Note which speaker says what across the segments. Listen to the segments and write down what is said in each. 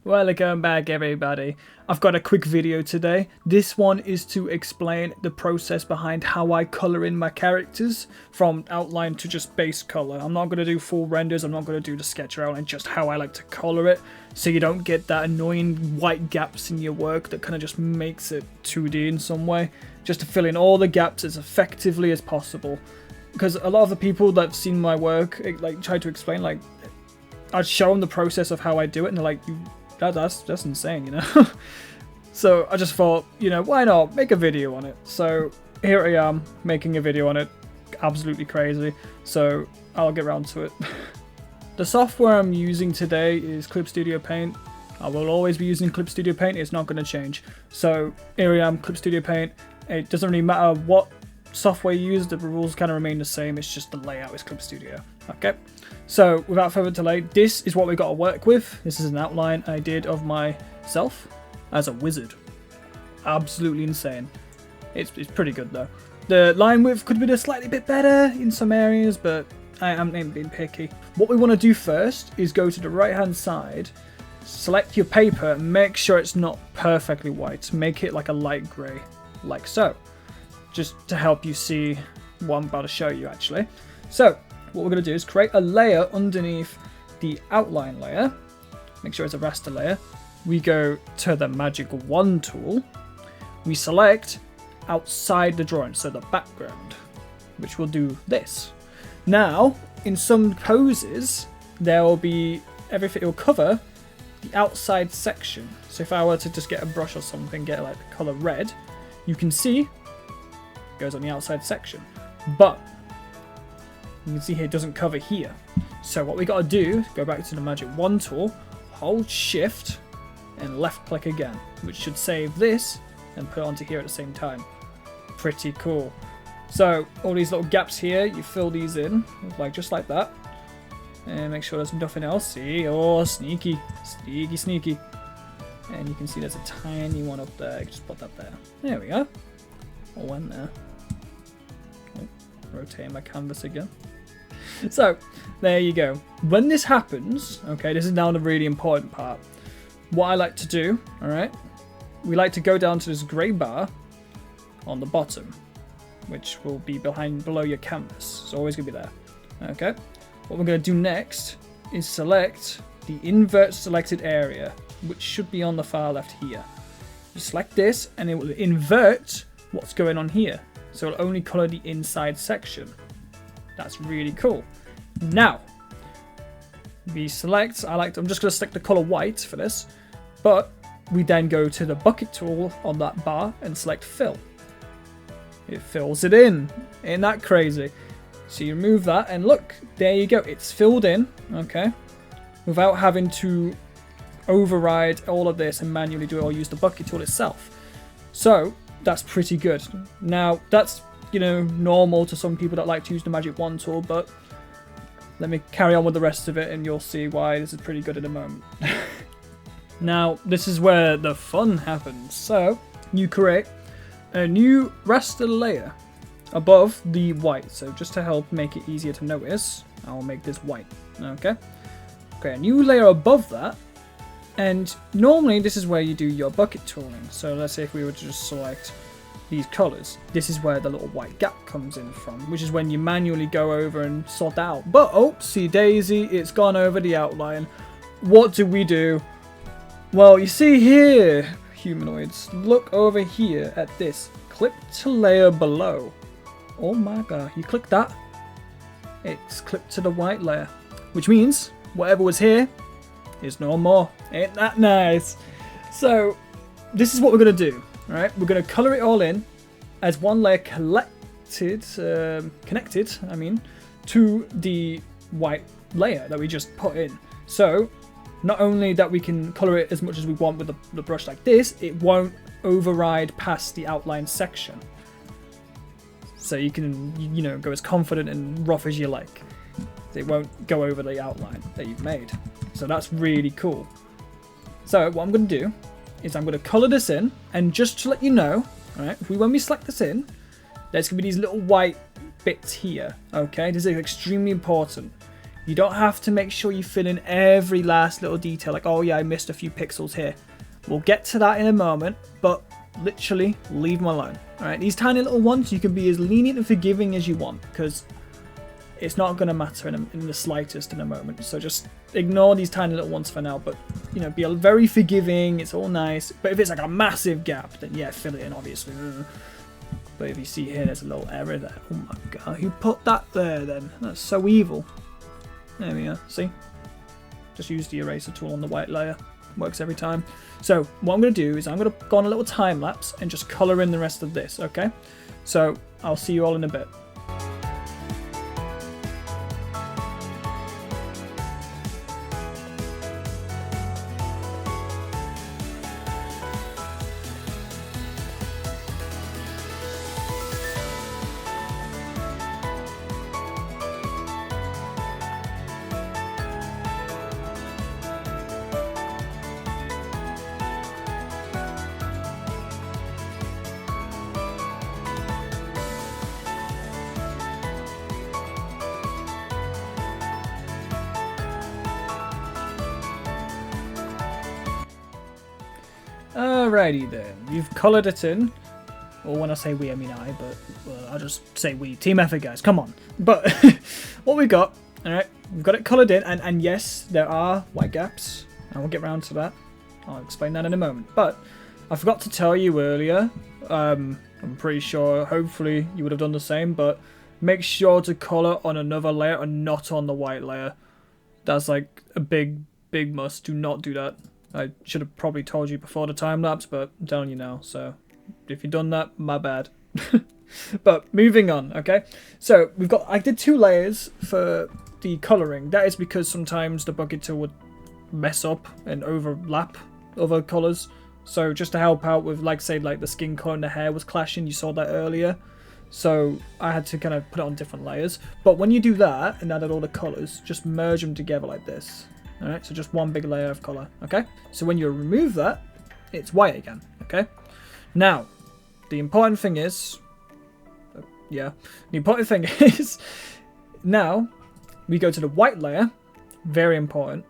Speaker 1: Welcome back everybody. I've got a quick video today. This one is to explain the process behind how I colour in my characters from outline to just base colour. I'm not going to do full renders, I'm not going to do the sketch outline, just how I like to colour it so you don't get that annoying white gaps in your work that kind of just makes it 2D in some way. Just to fill in all the gaps as effectively as possible. Because a lot of the people that have seen my work like try to explain, like I'd show them the process of how I do it and they're like, that's insane, you know. So I just thought, you know, why not make a video on it? So here I am making a video on it. Absolutely crazy. So I'll get around to it. The software I'm using today is Clip Studio Paint. I will always be using Clip Studio Paint. It's not going to change. So here I am, Clip Studio Paint. It doesn't really matter what software you use. The rules kind of remain the same. It's just the layout is Clip Studio. Okay. So without further delay, this is what we got to work with. This is an outline I did of myself as a wizard. Absolutely insane. It's pretty good though. The line width could have been a slightly bit better in some areas, but I am being picky. What we want to do first is go to the right hand side, select your paper, make sure it's not perfectly white. Make it like a light grey, like so. Just to help you see what I'm about to show you actually. So what we're going to do is create a layer underneath the outline layer. Make sure it's a raster layer. We go to the Magic Wand tool. We select outside the drawing, so the background, which will do this. Now, in some poses, there will be everything, it will cover the outside section. So if I were to just get a brush or something, get like the color red, you can see it goes on the outside section. But you can see here it doesn't cover here. So what we got to do is go back to the Magic Wand tool, hold shift and left click again, which should save this and put it onto here at the same time. Pretty cool. So all these little gaps here, you fill these in like just like that, and make sure there's nothing else. See, oh, sneaky, sneaky. And you can see there's a tiny one up there. Just put that there. There we go. All went there. Oh, rotating my canvas again. So there you go. When this happens, okay, this is now the really important part. What I like to do, all right, we like to go down to this grey bar on the bottom, which will be below your canvas. It's always gonna be there. Okay. What we're gonna do next is select the invert selected area, which should be on the far left here. You select this, and it will invert what's going on here. So it'll only color the inside section. That's really cool. Now, we select, I'm just going to select the color white for this, but we then go to the bucket tool on that bar and select fill. It fills it in. Ain't that crazy? So you remove that and look, there you go. It's filled in, okay, without having to override all of this and manually do it or use the bucket tool itself. So that's pretty good. Now that's, you know, normal to some people that like to use the Magic Wand tool, but let me carry on with the rest of it and you'll see why this is pretty good at the moment. Now, this is where the fun happens. So you create a new raster layer above the white. So just to help make it easier to notice, I'll make this white. Okay. Okay, a new layer above that. And normally this is where you do your bucket tooling. So let's say if we were to just select these colors, this is where the little white gap comes in from, which is when you manually go over and sort out. But oopsie daisy, it's gone over the outline. What do? Well, you see here, humanoids, look over here at this. Clip to layer below. Oh my god, you click that, it's clipped to the white layer, which means whatever was here is no more. Ain't that nice? So this is what we're going to do. All right, we're going to color it all in as one layer connected to the white layer that we just put in. So not only that we can color it as much as we want with the brush like this, it won't override past the outline section. So you can, you know, go as confident and rough as you like. It won't go over the outline that you've made. So that's really cool. So what I'm going to do is I'm going to color this in, and just to let you know, all right, when we select this in, there's going to be these little white bits here, okay? This is extremely important. You don't have to make sure you fill in every last little detail, like, oh yeah, I missed a few pixels here. We'll get to that in a moment, but literally leave them alone. Alright, these tiny little ones, you can be as lenient and forgiving as you want, because it's not going to matter in the slightest in a moment. So just ignore these tiny little ones for now, but, you know, be very forgiving. It's all nice. But if it's like a massive gap, then yeah, fill it in, obviously. But if you see here, there's a little error there. Oh my god, who put that there then? That's so evil. There we are, see? Just use the eraser tool on the white layer. Works every time. So what I'm going to do is I'm going to go on a little time lapse and just color in the rest of this, okay? So I'll see you all in a bit. Alrighty then, you've coloured it in. Or when I say we, I mean I, but I'll just say we. Team effort, guys, come on. But what we got, alright, we've got it coloured in, and yes, there are white gaps, and we'll get round to that. I'll explain that in a moment. But I forgot to tell you earlier, I'm pretty sure, hopefully you would have done the same, but make sure to colour on another layer and not on the white layer. That's like a big must. Do not do that. I should have probably told you before the time lapse, but I'm telling you now. So if you've done that, my bad. But moving on, okay? So I did 2 layers for the colouring. That is because sometimes the bucket tool would mess up and overlap other colours. So just to help out with, like, say, like the skin colour and the hair was clashing, you saw that earlier. So I had to kind of put it on different layers. But when you do that and added all the colours, just merge them together like this. Alright, so just one big layer of colour, okay? So when you remove that, it's white again, okay? Now, the important thing is... now, we go to the white layer, very important,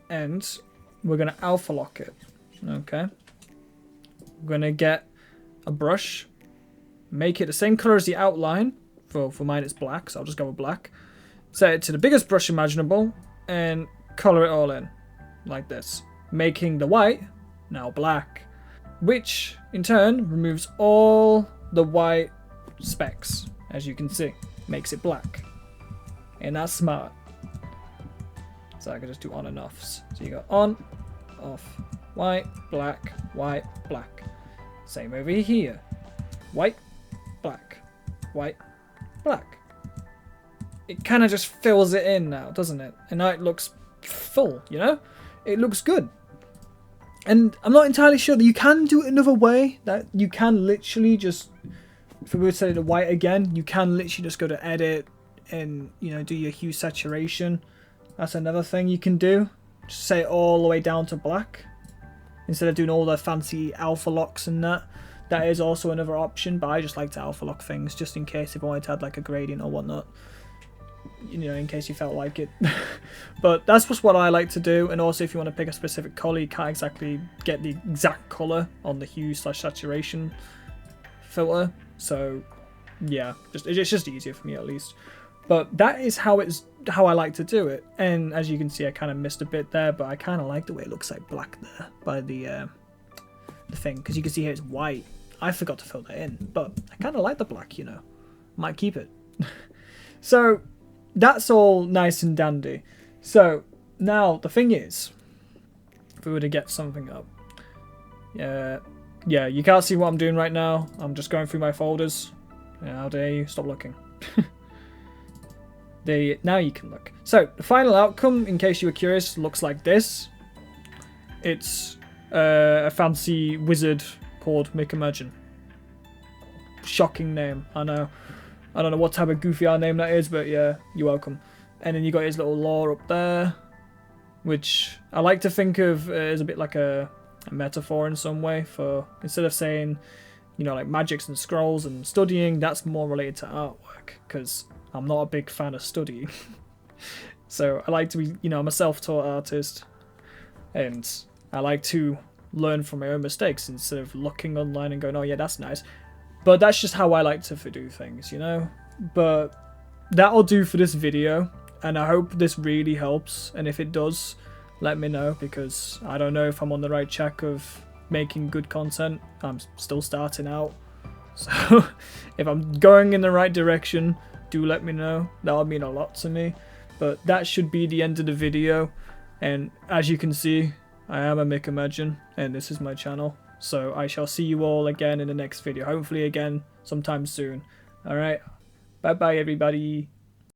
Speaker 1: and we're going to alpha lock it, okay? We're going to get a brush, make it the same colour as the outline, for mine it's black, so I'll just go with black. Set it to the biggest brush imaginable, and colour it all in like this, making the white now black, which in turn removes all the white specks, as you can see, makes it black. And that's smart. So I can just do on and offs. So you go on, off, white, black, black. Same over here, white, black, black. It kind of just fills it in now, doesn't it? And now it looks full, you know? It looks good. And I'm not entirely sure that you can do it another way. That you can literally just, if we were to say the white again, you can literally just go to edit and, you know, do your hue saturation. That's another thing you can do. Just set it all the way down to black. Instead of doing all the fancy alpha locks and that. That is also another option, but I just like to alpha lock things just in case if I wanted to add like a gradient or whatnot. You know, in case you felt like it. But that's just what I like to do. And also if you want to pick a specific colour, you can't exactly get the exact colour on the hue / saturation filter. So yeah, it's just easier for me at least. But that is how I like to do it. And as you can see, I kind of missed a bit there, but I kind of like the way it looks like black there by the thing, because you can see here it's white. I forgot to fill that in, but I kind of like the black, you know. Might keep it. So that's all nice and dandy. So now the thing is, if we were to get something up, yeah, you can't see what I'm doing right now. I'm just going through my folders. Yeah, how dare you? Stop looking. Now you can look. So the final outcome, in case you were curious, looks like this. It's a fancy wizard called Micamajin. Shocking name, I know. I don't know what type of goofy name that is, but yeah, you're welcome. And then you got his little lore up there, which I like to think of as a bit like a metaphor in some way for, instead of saying, you know, like magics and scrolls and studying, that's more related to artwork, because I'm not a big fan of studying. So I like to be, you know, I'm a self-taught artist, and I like to learn from my own mistakes instead of looking online and going, oh yeah, that's nice. But that's just how I like to do things, you know? But that'll do for this video, and I hope this really helps, and if it does, let me know, because I don't know if I'm on the right track of making good content. I'm still starting out, so if I'm going in the right direction, do let me know. That would mean a lot to me. But that should be the end of the video, and as you can see, I am a Mickimagine, and this is my channel. So I shall see you all again in the next video, hopefully again sometime soon. Alright, bye bye everybody.